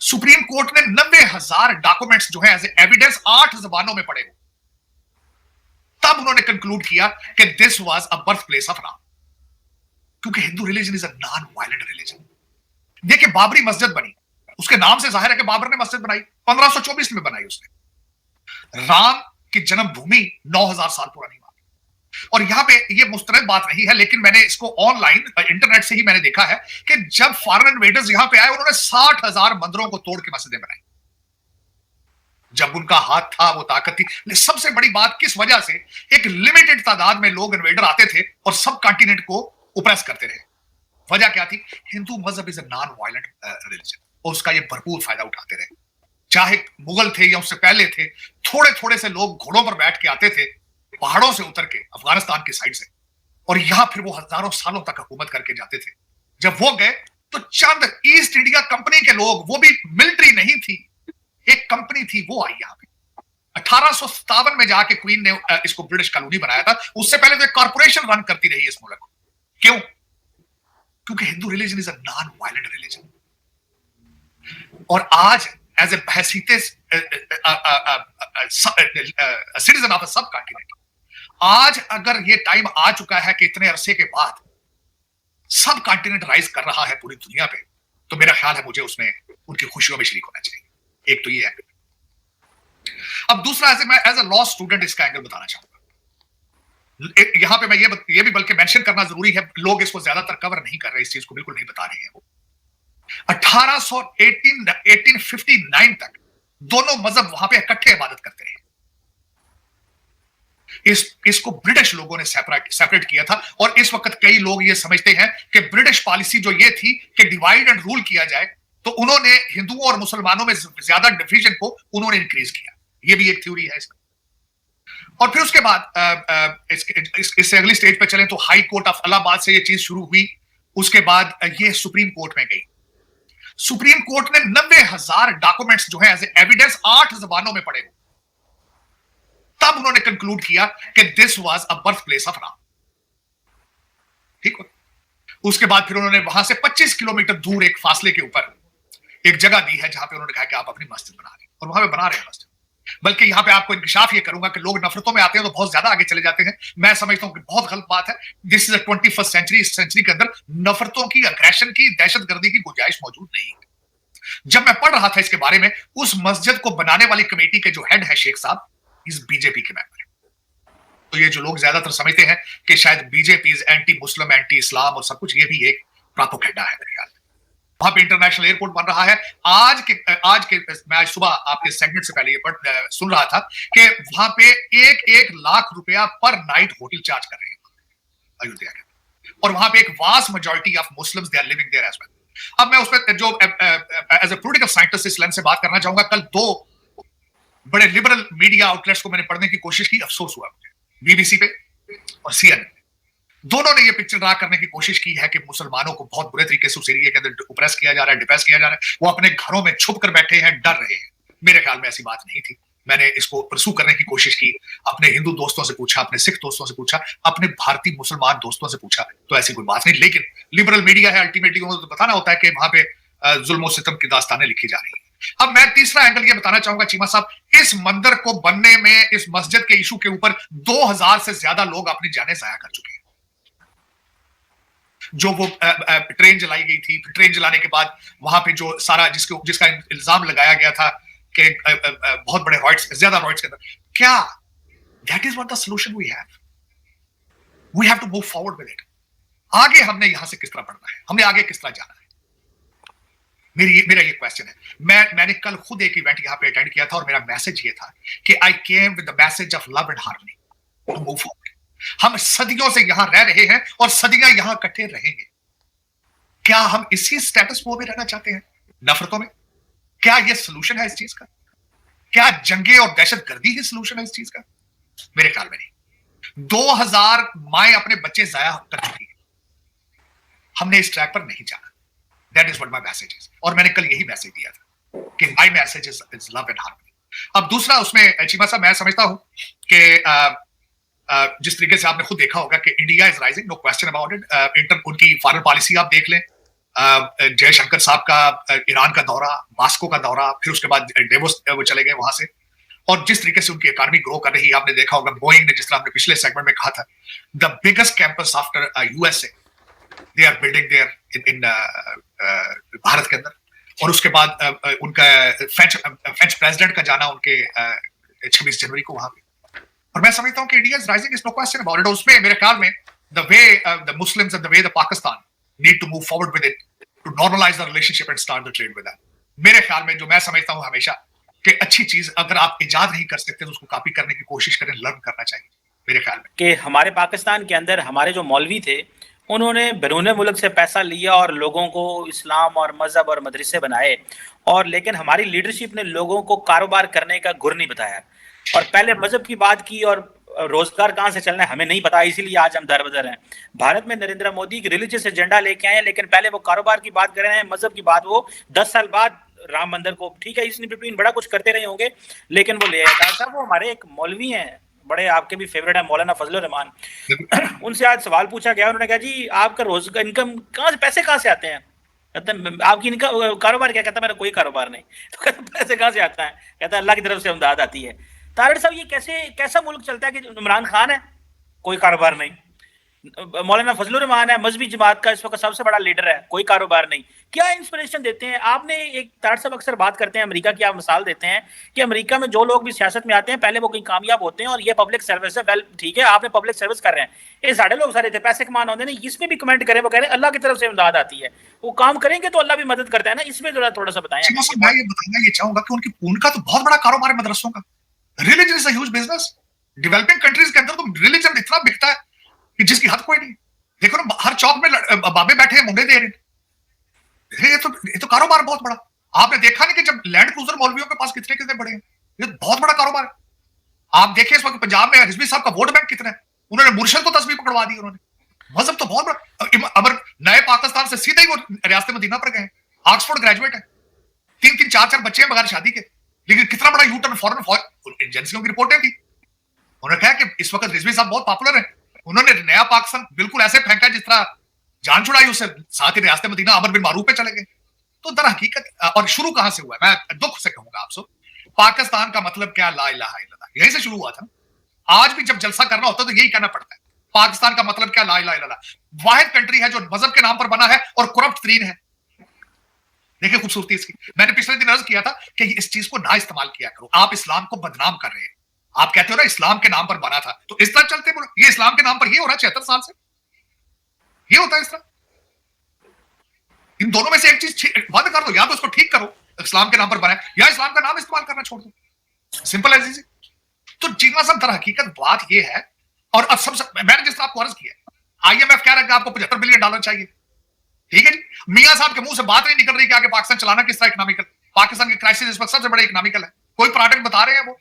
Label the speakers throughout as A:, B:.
A: Supreme court ने 90,000 documents जो है एज एविडेंस 8 जबानों में पढ़े, तब उन्होंने कंक्लूड किया कि this was a birth place of Ram, क्योंकि Hindu religion is a non violent religion. देखिए बाबरी मस्जिद बनी, उसके नाम से जाहिर है कि बाबर ने मस्जिद बनाई, 1524 में बनाई उसने। राम की जन्मभूमि 9,000 साल पुरानी बात, और यहां पे ये मुस्तरद बात नहीं है, लेकिन मैंने इसको ऑनलाइन इंटरनेट से ही मैंने देखा है कि जब फॉरेन इन्वेडर्स यहां पे आए उन्होंने 60,000 मंदिरों को तोड़ के मस्जिदें बनाई। जब उनका हाथ था, वो ताकत थी। सबसे बड़ी बात किस वजह से, एक लिमिटेड तादाद में लोग इन्वेडर आते थे और सब कॉन्टिनेंट को ओप्रेस करते रहे। वजह क्या थी? हिंदू मजहब is a non violent religion, और उसका ये भरपूर फायदा उठाते रहे। चाहे मुगल थे या उससे पहले थे, थोड़े थोड़े से लोग घोड़ों पर बैठ के आते थे पहाड़ों से उतर के अफगानिस्तान की साइड से, और यहां फिर वो हजारों सालों तक हुकूमत करके जाते थे। जब वो गए तो चंद ईस्ट इंडिया कंपनी के लोग, वो भी मिलिट्री नहीं थी, एक कंपनी थी, वो आई यहां पे। 1857 में जाके क्वीन ने इसको ब्रिटिश कॉलोनी बनाया था। उससे पहले तो एक कॉर्पोरेशन रन करती रही इस मुल्क को। क्यों? क्योंकि Hindu religion is a non violent religion. और आज एज ए हैसियत सिटीजन ऑफ अ सब कॉन्टिनेंट, आज अगर ये टाइम आ चुका है कि इतने अरसे के बाद सब कॉन्टिनेंट राइज कर रहा है पूरी दुनिया पे, तो मेरा ख्याल है मुझे उसमें उनकी खुशियों में शरीक होना चाहिए। एक तो ये है। अब दूसरा, ऐसे मैं एज अ लॉ स्टूडेंट इसका एंगल बताना चाहूंगा। यहां पे मैं ये भी बल्कि मेंशन करना जरूरी है, लोग इसको ज्यादातर कवर नहीं कर रहे, इस चीज को बिल्कुल नहीं बता रहे हैं। वो 1859 तक दोनों मजहब वहां पे इकट्ठे इबादत करते रहे। इसको ब्रिटिश लोगों ने सेपरेट किया था, और इस वक्त कई लोग ये समझते हैं कि ब्रिटिश पॉलिसी जो ये थी कि डिवाइड एंड रूल किया जाए, तो उन्होंने हिंदुओं और मुसलमानों में ज्यादा डिवीजन को उन्होंने इंक्रीज किया। ये भी एक थ्योरी है इसमें। और फिर उसके बाद इससे अगली स्टेज पे चलें तो हाई कोर्ट ऑफ इलाहाबाद से ये चीज शुरू हुई। उसके बाद ये सुप्रीम कोर्ट में गई। सुप्रीम कोर्ट ने 90,000 डॉक्यूमेंट्स जो है एज एविडेंस 8 जबानों में पढ़े, तब उन्होंने कंक्लूड किया कि this was a birth place of Ram. ठीक है। उसके बाद फिर उन्होंने वहां से 25 किलोमीटर दूर एक फासले के ऊपर एक जगह दी है जहां पे उन्होंने कहा कि आप अपनी मस्जिद बना रहे हैं, और वहां पे बना रहे हैं मस्जिद। बल्कि यहां पे आपको इंकशाफ ये करूंगा कि लोग नफरतों में आते हैं तो बहुत ज्यादा आगे चले जाते हैं। मैं समझता हूं कि बहुत गलत बात है। This is 21st century. इस सेंचुरी के अंदर नफरतों की, अग्रेशन की, दहशतगर्दी की गुंजाइश मौजूद नहीं है। जब मैं पढ़ रहा था इसके बारे में, उस मस्जिद को बनाने वाली कमेटी के जो हेड है शेख साहब, इस बीजेपी के मेंबर है। तो ये जो लोग ज्यादातर समझते हैं कि शायद BJP is anti Muslim, anti Islam और सब कुछ, ये भी एक प्रोपेगेंडा है मेरे ख्याल में। वहां पे इंटरनेशनल एयरपोर्ट बन रहा है। आज के मैं आज सुबह आपके सेगमेंट से पहले ये सुन रहा था कि वहां पे 1-1 लाख रुपया पर नाइट होटल चार्ज कर रहे हैं अयोध्या के, और वहां पे एक vast majority of Muslims they are living there as well. अब मैं उसमें जो एज ए पॉलिटिकल साइंटिस्ट इस लेंस से बात करना चाहूंगा। कल 2 बड़े लिबरल मीडिया आउटलेट्स को मैंने पढ़ने की कोशिश की, अफसोस हुआ मुझे, बीबीसी पे और सीएनएन। दोनों ने ये पिक्चर ड्रा करने की कोशिश की है कि मुसलमानों को बहुत बुरे तरीके से उस एरिया के अंदर ओप्रेस किया जा रहा है, डिप्रेस किया जा रहा है, वो अपने घरों में छुप कर बैठे हैं, डर रहे हैं। मेरे ख्याल में ऐसी बात नहीं थी। मैंने इसको परसू करने की कोशिश की, अपने हिंदू दोस्तों से पूछा, अपने सिख दोस्तों से पूछा, अपने भारतीय मुसलमान दोस्तों से पूछा, तो ऐसी कोई बात नहीं। लेकिन लिबरल मीडिया है, अल्टीमेटली उन्हें तो बताना होता है कि वहां पे जुल्म और सितम की दास्तानें लिखी जा रही है। अब मैं तीसरा एंगल ये बताना चाहूंगा चीमा साहब, इस मंदिर को बनने में, इस मस्जिद के इशू के ऊपर 2000 से ज्यादा लोग अपनी जानें जाया कर चुके हैं। जो वो ट्रेन जलाई गई थी, ट्रेन जलाने के बाद वहां पे जो सारा जिसका इल्जाम लगाया गया था कि बहुत बड़े रॉयट्स, ज्यादा रॉयट्स के अंदर, क्या that is what the solution we have to move forward with it. आगे हमने यहां से किस तरह बढ़ना है, हमने आगे किस तरह जाना है, मेरा ये क्वेश्चन है। मैंने कल खुद एक इवेंट यहां पे अटेंड किया था, और मेरा मैसेज ये था कि I came with the message of love and harmony to move forward. हम सदियों से यहां रह रहे हैं और सदियां यहां इकट्ठे रहेंगे। क्या हम इसी स्टेटस को में रहना चाहते हैं, नफरतों में? क्या यह सोल्यूशन है इस चीज का? क्या जंगे और दहशतगर्दी ही सोल्यूशन है इस चीज का? मेरे ख्याल में नहीं। 2000 माएं अपने बच्चे जाया कर चुकी हैं। हमने इस ट्रैक पर नहीं जाना। That is what my message is, और मैंने कल यही मैसेज दिया था कि my message is love and harmony. अब दूसरा, उसमें चीमा साहब मैं समझता हूं कि जिस तरीके से आपने खुद देखा होगा कि India is rising, no question about it. उनकी फॉरेन पॉलिसी आप देख लें, जयशंकर साहब का ईरान का दौरा, मास्को का दौरा, फिर उसके बाद डेवोस वो चले गए वहां से, और जिस तरीके से उनकी इकोनॉमी ग्रो कर रही है, आपने देखा होगा बोइंग ने, जिस तरह हमने पिछले सेगमेंट में कहा था, the biggest campus after USA they are building there in Bharat के अंदर। और उसके बाद उनका फ्रेंच प्रेसिडेंट का जाना उनके 26 जनवरी को वहां पे। और मैं समझता हूं कि India is rising, is no question about it. उसमें मेरे ख्याल में the way the Muslims and the way the Pakistan need to move forward with it to normalise the relationship and start the trade with that. मेरे ख्याल में जो मैं समझता हूं हमेशा कि अच्छी चीज अगर आप इजाद नहीं कर सकते तो उसको कॉपी करने की कोशिश करें, लर्न करना चाहिए मेरे ख्याल में।
B: कि हमारे पाकिस्तान के अंदर हमारे जो मौलवी थे उन्होंने बैरून मुल्क से पैसा लिया और लोगों को इस्लाम और मजहब और मदरसे बनाए, और लेकिन हमारी लीडरशिप ने लोगों को कारोबार करने का गुर नहीं बताया, और पहले मजहब की बात की और रोजगार कहाँ से चलना है हमें नहीं पता, इसीलिए आज हम दर-बदर हैं। भारत में नरेंद्र मोदी एक रिलीजियस एजेंडा लेके आए, लेकिन पहले वो कारोबार की बात कर रहे हैं, मजहब की बात वो 10 साल बाद राम मंदिर को, ठीक है इसने बिटवीन बड़ा कुछ करते रहे होंगे, लेकिन वो ले आया था। वो हमारे एक मौलवी हैं, बड़े आपके भी फेवरेट है, मौलाना फजलुर रहमान। उनसे आज सवाल पूछा गया, उन्होंने कहा जी आपका रोजगार इनकम कहाँ से, पैसे कहाँ से आते हैं? कहते हैं आपकी इनकम कारोबार क्या? कहता मेरा कोई कारोबार नहीं। तो कहता पैसे कहाँ से आता है? कहता अल्लाह की तरफ से इमदाद आती है। तारड़ साहब ये कैसा मुल्क चलता है कि इमरान खान है, कोई कारोबार नहीं, मौलाना फजलुर रहमान है मजहबी जमात का इस वक्त सबसे बड़ा लीडर है, कोई कारोबार नहीं, क्या इंस्पिरेशन देते हैं? आपने एक तारड़ साहब अक्सर बात करते हैं अमेरिका की, आप मिसाल देते हैं कि अमेरिका में जो लोग भी सियासत में आते हैं पहले वो कहीं कामयाब होते हैं और ये पब्लिक सर्विस है। वेल ठीक है, आपने पब्लिक सर्विस कर रहे हैं, ये साढ़े लोग सारे थे पैसे कमाना होते हैं, इसमें भी कमेंट करें, वो कह रहे हैं अल्लाह की तरफ से इमदाद आती है, वो काम करेंगे तो अल्लाह भी मदद करता है ना, इसमें थोड़ा सा बताएं।
A: मैं ये बताना ये चाहूंगा कि उनका तो बहुत बड़ा कारोबार है मदरसों का। Religion is a huge business. Developing countries के अंदर तो रिलीजन इतना बिकता है कि जिसकी हद कोई नहीं। देखो ना, हर चौक में बाबे बैठे हैं, मुंडे दे रहे। ये तो कारोबार बहुत बड़ा। आपने देखा नहीं कि जब लैंड क्रूजर मौलवियों के पास कितने कितने बड़े हैं, ये बहुत बड़ा कारोबार है। आप देखिए इस वक्त पंजाब में रिजवी साहब का वोट बैंक कितना है, उन्होंने मुर्शद को तस्वीर पकड़वा दी उन्होंने। मजहब तो बहुत बड़ा। अगर नए पाकिस्तान से सीधे ही वो रियासत मदीना पर गए, ऑक्सफोर्ड ग्रेजुएट है, 3-3 4-4 बच्चे हैं बगैर शादी के, लेकिन कितना बड़ा यू टर्न फॉरेन एजेंसियों की रिपोर्टें थी। उन्होंने कहा कि इस वक्त रिजवी साहब बहुत पॉपुलर है, उन्होंने नया पाकिस्तान बिल्कुल ऐसे फेंका जिस तरह जान छुड़ाई उससे, साथ ही रियासत मदीना अमर बिन मारूफ पे चले गए। तो दर हकीकत, और शुरू कहां से हुआ है मैं दुख से कहूंगा आपसे, पाकिस्तान का मतलब क्या, ला इलाहा इल्लल्लाह, यहीं से शुरू हुआ था। आज भी जब जलसा करना होता है तो यही कहना पड़ता है, पाकिस्तान का मतलब क्या, ला इलाहा इल्लल्लाह। वाहिद कंट्री है जो मजहब के नाम पर बना है और करप्ट तरीन है। देखिए खूबसूरती इसकी। मैंने पिछले दिन अर्ज किया था कि इस चीज को ना इस्तेमाल किया करो, आप इस्लाम को बदनाम कर रहे हैं। आप कहते हो ना इस्लाम के नाम पर बना था, तो इस तरह चलते बोलो ये इस्लाम के नाम पर ये हो रहा है 76 साल से, ये होता है इस तरह। इन दोनों में से एक चीज बंद कर दो, या तो इसको ठीक करो इस्लाम के नाम पर बना है, या इस्लाम का नाम इस्तेमाल करना छोड़ दो, सिंपल एज इजी। तो जीना सब दर हकीकत बात ये है। और अब सबसे मैंने जिस तरह आपको अर्ज किया, IMF कह रहा है कि आपको $75 बिलियन चाहिए, ठीक है जी। मियां साहब के मुंह से बात नहीं निकल रही कि आगे पाकिस्तान चलाना किस तरह इकोनॉमिकल। पाकिस्तान की क्राइसिस इस वक्त सबसे बड़े इकोनॉमिकल है। कोई प्रोजेक्ट बता रहे हैं वो,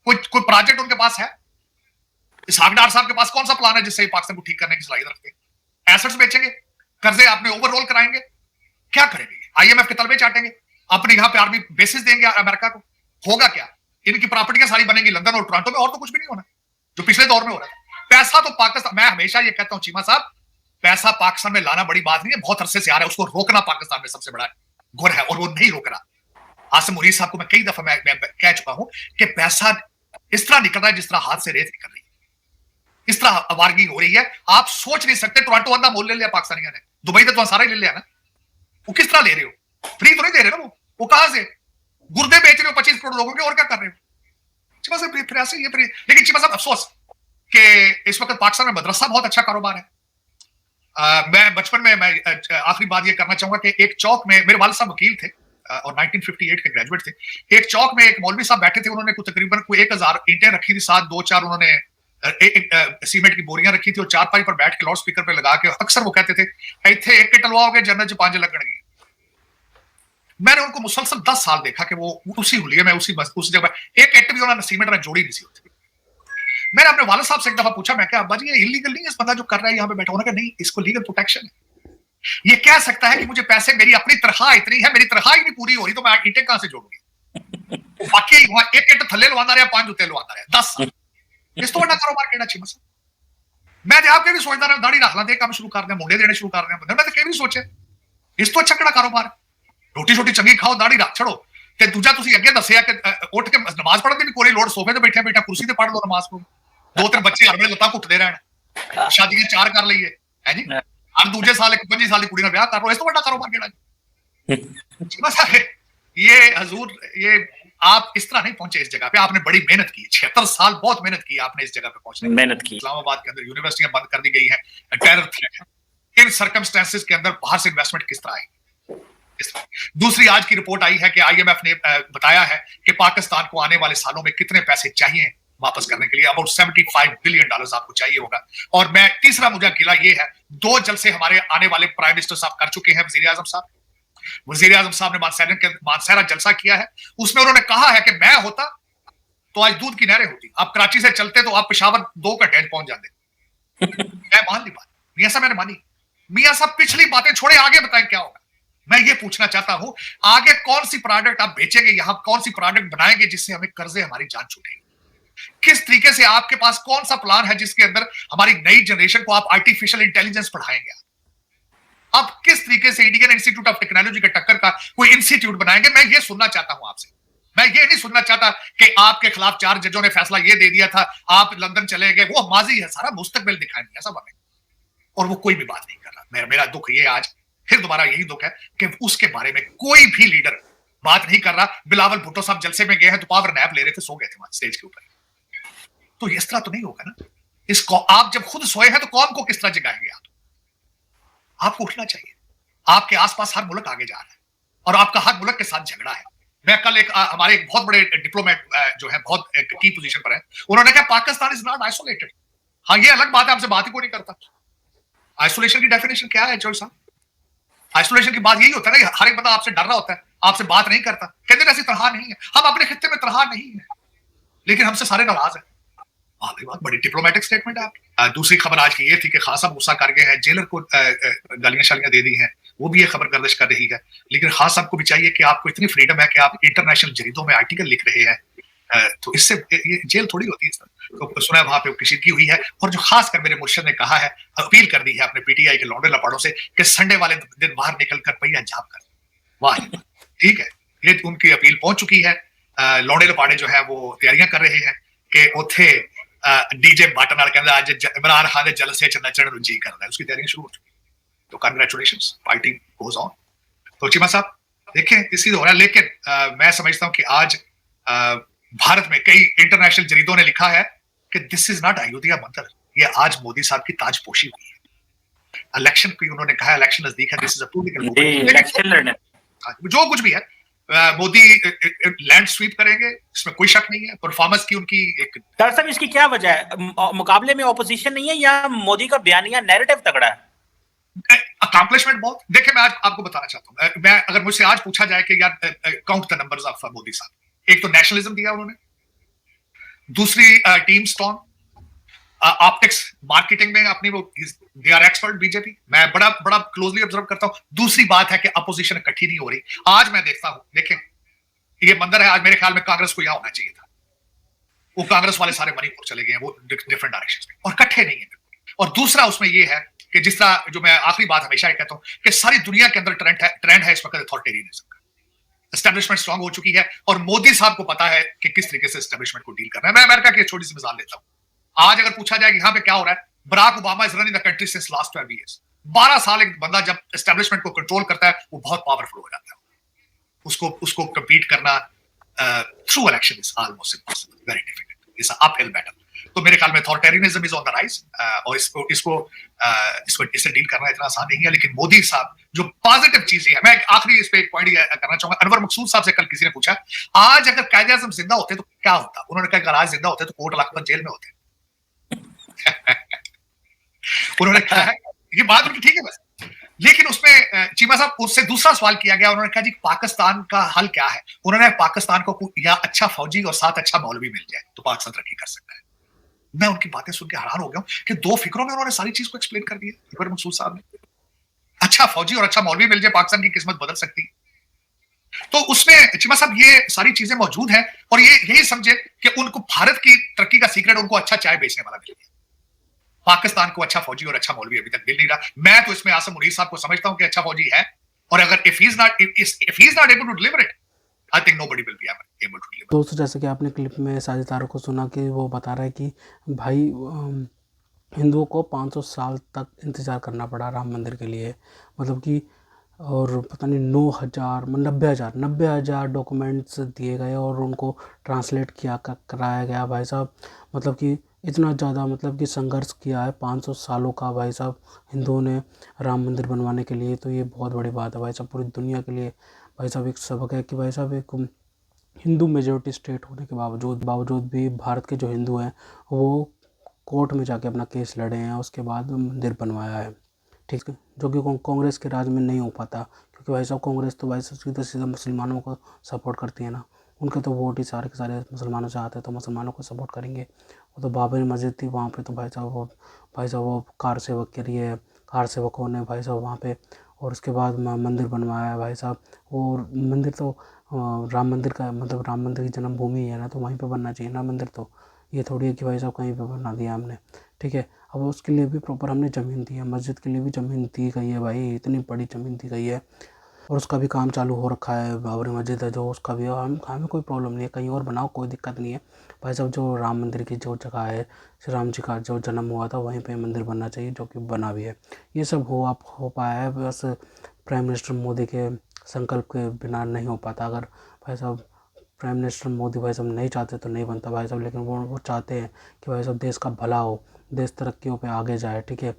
A: कोई प्रोजेक्ट उनके पास है? इसहाक डार साहब के पास कौन सा प्लान है जिससे पाकिस्तान को ठीक करने की सलाहियत रखते हैं? एसेट्स बेचेंगे, कर्जे आपने ओवररोल कराएंगे, क्या करेंगे? IMF के तलबे चाटेंगे, अपने यहाँ पे आर्मी बेसिस देंगे अमेरिका को, होगा क्या? इनकी प्रॉपर्टियां सारी बनेंगी लंदन और टोरंटो में, और तो कुछ भी नहीं होना जो पिछले दौर में हो रहा था। पैसा तो पाकिस्तान, मैं हमेशा ये कहता हूं चीमा साहब, पैसा पाकिस्तान में लाना बड़ी बात नहीं है, बहुत अरसे से आ रहा है, उसको रोकना पाकिस्तान में सबसे बड़ा गुर है, और वो नहीं रोक रहा। आसिम मुनीर साहब को मैं कई दफा मैं कह चुका हूं कि पैसा इस तरह निकल रहा है जिस तरह हाथ से रेत निकल रही है, इस तरह अवारगी हो रही है, आप सोच नहीं सकते। टोरंटो आधा मोल ले लिया पाकिस्तानियों ने, दुबई तो सारा ही ले लिया ना, वो किस तरह ले रहे हो? फ्री तो नहीं दे रहे ना, वो कहां से गुर्दे बेच रहे हो 25 करोड़ लोगों के, और क्या कर रहे हो? चिमा साहब फिर ऐसे ये, लेकिन चिमा साहब अफसोस कि इस वक्त पाकिस्तान में मदरसा बहुत अच्छा कारोबार है। मैं बचपन में, मैं आखिरी बात ये करना चाहूंगा कि एक चौक में मेरे वालिद साहब वकील थे और 1958 के ग्रेजुएट थे। एक चौक में एक मौलवी साहब बैठे थे, उन्होंने तकरीबन 1000 ईंटें रखी थी, साथ 2-4 उन्होंने सीमेंट की बोरियां रखी थी, और चारपाई पर बैठ के लाउड स्पीकर पे लगा के अक्सर वो कहते थे इत्थे एक टलवाओगे जन्नत च 5 लगणगे। मैंने उनको मुसलसल 10 साल देखा कि वो उसी हुलिये में उस जगह एक इट भी उन्होंने सीमेंट में जोड़ी नहीं सी होती। मैंने अपने वालिद साहब से एक दफा पूछा, मैं क्या अब्बा जी ये इलीगल नहीं है इस बंदा जो कर रहा है यहाँ पे बैठा? उन्होंने कहा नहीं, इसको लीगल प्रोटेक्शन है। ये कह सकता है कि मुझे पैसे, मेरी अपनी तनख्वाह इतनी है, मेरी तनख्वाह ही नहीं पूरी हो रही तो मैं ईंटें कहां से जोड़ूंगी? बाकी वहां एक इट थल्ले लवांदा रहा, 5 जूते लवांदा रहा, 10 साल। इस तो बड़ा कारोबार केड़ा छी मसा। मैं तो आपके भी सोचता रहा दाढ़ी रख ला, काम शुरू कर दें, मुंडे देने शुरू कर दें, मैं तो कभी भी सोचे ਇਸ ਤੋਂ ਅੱਛਾ ਕਿਹੜਾ ਕਾਰੋਬਾਰ ਹੈ? ਰੋਟੀ ਛੋਟੀ ਚੰਗੀ ਖਾਓ, ਦਾੜੀ ਰੱਖ ਛੜੋ। ਤੇ ਦੂਜਾ ਤੁਸੀਂ ਅੱਗੇ ਦੱਸਿਆ ਕਿ ਉੱਠ ਕੇ ਨਮਾਜ਼ ਪੜ੍ਹਨ ਦੀ ਵੀ ਕੋਈ ਲੋੜ, ਸੋਫੇ ਤੇ ਬੈਠਿਆ ਬੈਠਾ ਕੁਰਸੀ ਤੇ ਪੜ੍ਹ ਲਓ ਨਮਾਜ਼ ਨੂੰ। ਦੋ ਤਿੰਨ ਬੱਚੇ ਹਰ ਵੇਲੇ ਲੱਤਾਂ ਘੁੱਟਦੇ ਰਹਿਣ, ਸ਼ਾਦੀਆਂ 4 ਕਰ ਲਈਏ ਹੈ ਜੀ। ਹਰ ਦੂਜੇ ਸਾਲ ਇੱਕ 25 ਸਾਲ ਦੀ ਕੁੜੀ ਨਾਲ ਵਿਆਹ ਕਰ ਲਓ, ਇਸ ਤੋਂ ਵੱਡਾ ਕਾਰੋਬਾਰ ਕਿਹੜਾ जी? बस ये हजूर, ये आप इस तरह नहीं पहुंचे इस जगह पे, आपने बड़ी मेहनत की, 76 साल बहुत मेहनत की आपने इस जगह पे पहुंचने।
B: मेहनत की।
A: इस्लामाबाद के अंदर यूनिवर्सिटियां बंद कर दी गई है, टेरर थ्रेट है। इन सर्कमस्टेंसेस के अंदर बाहर से इन्वेस्टमेंट किस तरह आई? दूसरी आज की रिपोर्ट आई है कि आईएमएफ ने बताया है कि पाकिस्तान को आने वाले सालों में कितने पैसे चाहिए वापस करने के लिए, अबाउट $75 बिलियन आपको चाहिए होगा। और मैं तीसरा मुद्दा गिला ये है, 2 जलसे हमारे आने वाले प्राइम मिनिस्टर साहब कर चुके हैं, वजीर आजम साहब। वजीर आजम साहब ने मानसहरा जलसा किया है, उसमें उन्होंने कहा है कि मैं होता तो आज दूध की नहरें होती, आप कराची से चलते तो आप पेशावर 2 घंटे पहुंच जाते। मैं मान ली बात, मियां साहब मैंने मानी। मियां साहब पिछली बातें छोड़े, आगे बताएं क्या होगा। मैं ये पूछना चाहता हूं, आगे कौन सी प्रोडक्ट आप बेचेंगे, यहां कौन सी प्रोडक्ट बनाएंगे जिससे हमें कर्जे हमारी जान छूटेगी? किस तरीके से आपके पास कौन सा प्लान है जिसके अंदर हमारी नई जनरेशन को आप आर्टिफिशियल इंटेलिजेंस पढ़ाएंगे? आप किस तरीके से इंडियन इंस्टीट्यूट ऑफ टेक्नोलॉजी के टक्कर का कोई इंस्टीट्यूट बनाएंगे? मैं ये सुनना चाहता हूं आपसे। मैं ये नहीं सुनना चाहता कि आपके खिलाफ 4 जजों ने फैसला ये दे दिया था, आप लंदन चले गए, वो माजी है, सारा मुस्तकबिल दिखाएंगे ऐसा बने। और वो कोई भी बात नहीं कर रहा। मेरा दुख ये आज फिर दोबारा यही दुख है कि उसके बारे में कोई भी लीडर बात नहीं कर रहा। बिलावल भुट्टो साहब जलसे में गए हैं तो पावर नैप ले रहे थे, सो गए थे वहां स्टेज के ऊपर। तो इस तरह तो नहीं होगा ना। इसको आप जब खुद सोए हैं तो कौन को किस तरह जगाएंगे? आपको उठना चाहिए। आपके आसपास हर मुल्क आगे जा रहा है और आपका हर मुल्क के साथ झगड़ा है। मैं कल हमारे एक बहुत बड़े डिप्लोमेट जो है, बहुत की पोजीशन पर है, उन्होंने कहा पाकिस्तान इज नॉट आइसोलेटेड। हाँ, ये अलग बात है, आपसे बात ही कोई नहीं करता। आइसोलेशन की डेफिनेशन क्या है जोई साहब? आइसोलेशन की बात यही होता है ना, हर एक बंदा आपसे डर रहा होता है, आपसे बात नहीं करता। कहते ऐसी तरह नहीं है, हम अपने खित्ते में तरह नहीं है, लेकिन हमसे सारे नाराज है। बहुत बड़ी डिप्लोमेटिक स्टेटमेंट है आपकी। दूसरी खबर आज की ये थी कि खान साहब गुस्सा कर गए हैं, जेलर को गालियां शालियां दे दी हैं, वो भी ये खबर गर्दिश कर रही है। लेकिन खान साहब को भी चाहिए कि आपको इतनी फ्रीडम है कि आप इंटरनेशनल जरीदों में आर्टिकल लिख रहे हैं, तो इससे ये जेल थोड़ी होती है। तो सुना है वहां पे कशीदगी हुई है। और जो खासकर मेरे मुर्शिद ने कहा है, अपील कर दी है अपने पीटीआई के लौंडे लपाड़ों से कि संडे वाले दिन बाहर निकल कर पहिया जाप कर। वाह, ठीक है, ये उनकी अपील पहुंच चुकी है। लौंडे लपाड़े जो है वो तैयारियां कर रहे हैं कि उथे डीजे बटन वाले कहते आज इमरान खान के जलसे च नचण नु जी करदा है, उसकी तैयारियां शुरू हो चुकी है। तो कांग्रेचुलेशंस, पार्टी गोज ऑन। तो चीमा साहब देखें इसी हो रहा है। लेकिन मैं समझता हूं कि आज भारत में कई इंटरनेशनल जरीदों ने लिखा है कि दिस इज नॉट अयोध्या मंदिर, ये आज मोदी साहब की ताजपोशी हुई है। इलेक्शन की उन्होंने कहा इलेक्शन नजदीक है, this is a political movement. जो कुछ भी है, मोदी लैंड स्वीप करेंगे, इसमें कोई शक नहीं है। परफॉर्मेंस की उनकी एक,
B: डॉक्टर साहब इसकी क्या वजह है? मुकाबले में ऑपोजिशन नहीं है या मोदी का बयानिया नैरेटिव तगड़ा है?
A: अकम्पलिशमेंट बहुत। देखिए मैं आज आपको बताना चाहता हूं, मैं अगर मुझसे आज पूछा जाए कि यार count the numbers of Modi साहब, एक तो नेशनलिज्म दिया उन्होंने, दूसरी टीम स्ट्रॉन्ग, ऑप्टिक्स मार्केटिंग में अपनी वो दे आर एक्सपर्ट बीजेपी, मैं बड़ा बड़ा क्लोजली ऑब्जर्व करता हूं। दूसरी बात है कि अपोजिशन इकट्ठी नहीं हो रही। आज मैं देखता हूं, देखें ये मंदिर है, आज मेरे ख्याल में कांग्रेस को यहां होना चाहिए था। वो कांग्रेस वाले सारे मणिपुर चले गए हैं, वो डिफरेंट डायरेक्शंस में, और इकट्ठे नहीं है। और दूसरा उसमें ये है कि जिस तरह, जो मैं आखिरी बात हमेशा कहता हूं कि सारी दुनिया के अंदर ट्रेंड है इस वक्त अथॉरिटेरियनिज्म का। एस्टेब्लिशमेंट स्ट्रांग हो चुकी है और मोदी साहब को पता है कि किस तरीके से एस्टेब्लिशमेंट को डील करना है। मैं अमेरिका की छोटी सी मिसाल लेता हूं। आज अगर पूछा जाए कि यहां पे क्या हो रहा है, Barack Obama is running the country since last 12 years. 12 साल एक बंदा जब एस्टेब्लिशमेंट को कंट्रोल करता है, वो बहुत पावरफुल हो जाता है। उसको कम्पीट करना through election is almost impossible, very difficult, it's a uphill battle. तो मेरे ख्याल में authoritarianism is on the rise, और इससे डील करना इतना आसान नहीं है। लेकिन मोदी साहब जो पॉजिटिव चीज है, मैं आखिरी इस पे एक पॉइंट करना चाहूंगा। अनवर मकसूद साहब से कल किसी ने पूछा, आज अगर कायदे आज़म जिंदा होते तो क्या होता? उन्होंने कहा अगर आज जिंदा होते तो कोर्ट लखपत जेल में होते। उन्होंने कहा ये बात उनकी ठीक है बस। लेकिन उसमें चीमा साहब उससे दूसरा सवाल किया गया, उन्होंने कहा जी पाकिस्तान का हल क्या है? उन्होंने पाकिस्तान को या अच्छा फौजी और साथ अच्छा मौलवी मिल जाए तो पाकिस्तान तरक्की कर सकता है। मैं उनकी बातें सुन के हैरान हो गया हूं कि 2 फिक्रों में उन्होंने सारी चीज को एक्सप्लेन कर दिया। अनवर मकसूद साहब ने, अच्छा फौजी और अच्छा मौलवी मिल जाए पाकिस्तान की किस्मत बदल सकती है। तो उसमें चीमा साहब ये सारी चीजें मौजूद हैं, और ये यही समझे कि उनको भारत की तरक्की का सीक्रेट उनको अच्छा चाय बेचने वाला मिल गया। पाकिस्तान को अच्छा फौजी और अच्छा मौलवी अभी तक मिल नहीं रहा। मैं तो इसमें आसम मुनीर साहब को समझता हूं कि अच्छा फौजी है, और अगर if he is not able to deliver it, I think nobody will be able to deliver.
C: दोस्तों जैसे कि आपने क्लिप में साझेदारों को सुना कि वो बता रहा है कि भाई हिंदुओं को 500 साल तक इंतज़ार करना पड़ा राम मंदिर के लिए, मतलब कि और पता नहीं 9,000 90,000 डॉक्यूमेंट्स दिए गए और उनको ट्रांसलेट कराया गया भाई साहब। मतलब कि इतना ज़्यादा मतलब कि संघर्ष किया है 500 सालों का भाई साहब हिंदुओं ने राम मंदिर बनवाने के लिए। तो ये बहुत बड़ी बात है भाई साहब, पूरी दुनिया के लिए भाई साहब एक सबक है कि भाई साहब एक हिंदू मेजॉरिटी स्टेट होने के बावजूद भी भारत के जो हिंदू हैं वो कोर्ट में जाके अपना केस लड़े हैं, उसके बाद मंदिर बनवाया है, ठीक है, जो कि कांग्रेस के राज में नहीं हो पाता, क्योंकि भाई साहब कांग्रेस तो भाई साहब सीधा सीधा मुसलमानों को सपोर्ट करती है ना, उनके तो वोट ही सारे के सारे मुसलमानों से आते हैं, तो मुसलमानों को सपोर्ट करेंगे। वो तो बाबरी मस्जिद थी वहाँ पे, तो भाई साहब वो कार सेवक के लिए कार सेवकों ने भाई साहब वहाँ पे, और उसके बाद मंदिर बनवाया है भाई साहब। और मंदिर तो राम मंदिर का मतलब राम मंदिर की जन्मभूमि है ना, तो वहीं पे बनना चाहिए ना मंदिर, तो ये थोड़ी है कि भाई साहब कहीं पे बना दिया हमने, ठीक है। अब उसके लिए भी प्रॉपर हमने ज़मीन दी है, मस्जिद के लिए भी ज़मीन दी गई है भाई, इतनी बड़ी ज़मीन दी गई है, और उसका भी काम चालू हो रखा है। बाबरी मस्जिद है जो, उसका भी हमें कोई प्रॉब्लम नहीं है, कहीं और बनाओ कोई दिक्कत नहीं है भाई साहब। जो राम मंदिर की जो जगह है, श्री राम जी का जो जन्म हुआ था वहीं पे मंदिर बनना चाहिए, जो कि बना भी है। ये सब हो पाया है बस प्राइम मिनिस्टर मोदी के संकल्प के बिना नहीं हो पाता। अगर भाई साहब प्राइम मिनिस्टर मोदी भाई साहब नहीं चाहते तो नहीं बनता भाई साहब, लेकिन वो चाहते हैं कि भाई साहब देश का भला हो, देश तरक्कियों पे आगे जाए, ठीक है।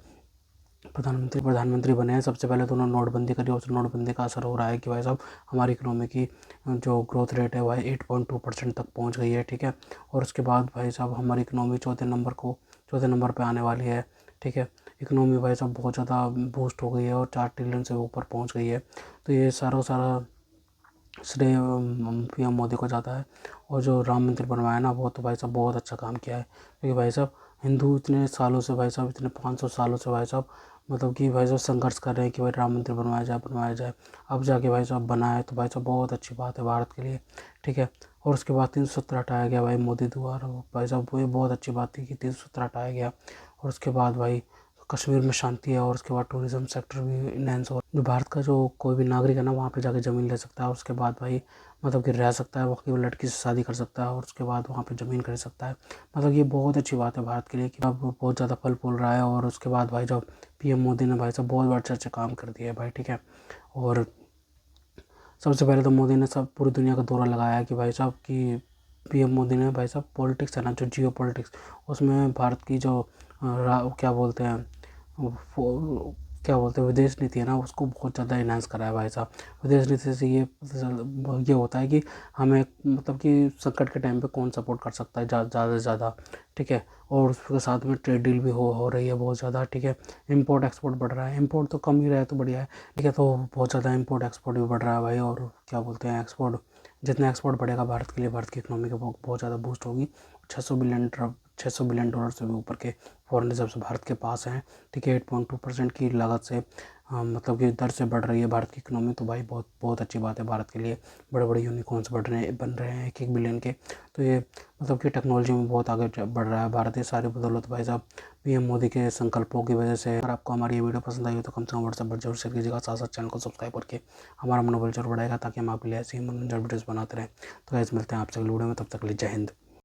C: प्रधानमंत्री बने हैं, सबसे पहले तो उन्होंने नोटबंदी करी, और नोटबंदी का असर हो रहा है कि भाई साहब हमारी इकोनॉमी की जो ग्रोथ रेट है वह 8.2% तक पहुंच गई है, ठीक है। और उसके बाद भाई साहब हमारी इकोनॉमी चौथे नंबर पे आने वाली है, ठीक है। इकोनॉमी भाई साहब बहुत ज़्यादा बूस्ट हो गई है और 4 ट्रिलियन से ऊपर पहुँच गई है। तो ये सारा श्रेय पीएम मोदी को जाता है। और जो राम मंदिर बनवाया ना, वो तो भाई साहब बहुत अच्छा काम किया है, क्योंकि भाई साहब हिंदू इतने सालों से भाई साहब, इतने 500 सालों से भाई साहब मतलब कि भाई साहब संघर्ष कर रहे हैं कि भाई राम मंदिर बनवाया जाए। अब जाके भाई साहब बना है, तो भाई साहब बहुत अच्छी बात है भारत के लिए, ठीक है। और उसके बाद 370 हटाया गया भाई मोदी द्वारा, भाई साहब वो बहुत अच्छी बात थी कि 370 हटाया गया। और उसके बाद भाई कश्मीर में शांति है, और उसके बाद टूरिज़्म सेक्टर भी इनहेंस हो, जो भारत का जो कोई भी नागरिक है ना वहाँ पे जाके ज़मीन ले सकता है, और उसके बाद भाई मतलब कि रह सकता है, वहाँ की लड़की से शादी कर सकता है, और उसके बाद वहाँ पे ज़मीन खरीद सकता है। मतलब ये बहुत अच्छी बात है भारत के लिए कि अब बहुत ज़्यादा फल फूल रहा है। और उसके बाद भाई जब पीएम मोदी ने भाई साहब बहुत अच्छे अच्छे काम कर दिए भाई, ठीक है। और सबसे पहले तो मोदी ने सब पूरी दुनिया का दौरा लगाया कि भाई साहब कि पीएम मोदी ने भाई साहब पॉलिटिक्स है ना, जो जियो पॉलिटिक्स, उसमें भारत की जो क्या बोलते हैं विदेश नीति है ना, उसको बहुत ज़्यादा इन्हांस करा है भाई साहब। विदेश नीति से ये होता है कि हमें मतलब कि संकट के टाइम पे कौन सपोर्ट कर सकता है ज़्यादा से ज़्यादा, ठीक है। और उसके साथ में ट्रेड डील भी हो रही है बहुत ज़्यादा, ठीक है। इम्पोर्ट एक्सपोर्ट बढ़ रहा है, इम्पोर्ट तो कम ही रहा है तो बढ़िया है, ठीक है। तो बहुत ज़्यादा इम्पोर्ट एक्सपोर्ट भी बढ़ रहा है भाई। और क्या बोलते हैं एक्सपोर्ट, जितना एक्सपोर्ट बढ़ेगा भारत के लिए, भारत की इकोनॉमी को बहुत ज़्यादा बूस्ट होगी। 600 बिलियन डॉलर से भी ऊपर के फॉरेन रिजर्व्स भारत के पास हैं, ठीक है। 8.2% की लागत से मतलब कि दर से बढ़ रही है भारत की इकोनॉमी, तो भाई बहुत अच्छी बात है भारत के लिए। बड़े बड़े यूनिकॉर्न्स बन रहे हैं 1-1 बिलियन के, तो ये मतलब कि टेक्नोलॉजी में बहुत आगे बढ़ रहा है भारत। ये सारी बदौलत भाई साहब पीएम मोदी के संकल्पों की वजह से। अगर आपको हमारी ये वीडियो पसंद आई हो तो कम से कम व्हाट्सएप पर जरूर शेयर कीजिएगा, साथ साथ चैनल को सब्सक्राइब करके हमारा मनोबल जरूर बढ़ाएगा, ताकि हम आपके लिए ऐसी ही मनोरंजन वीडियोज़ बनाते रहें। तो गाइस मिलते हैं आपसे अगली वीडियो में, तब तक के लिए जय हिंद।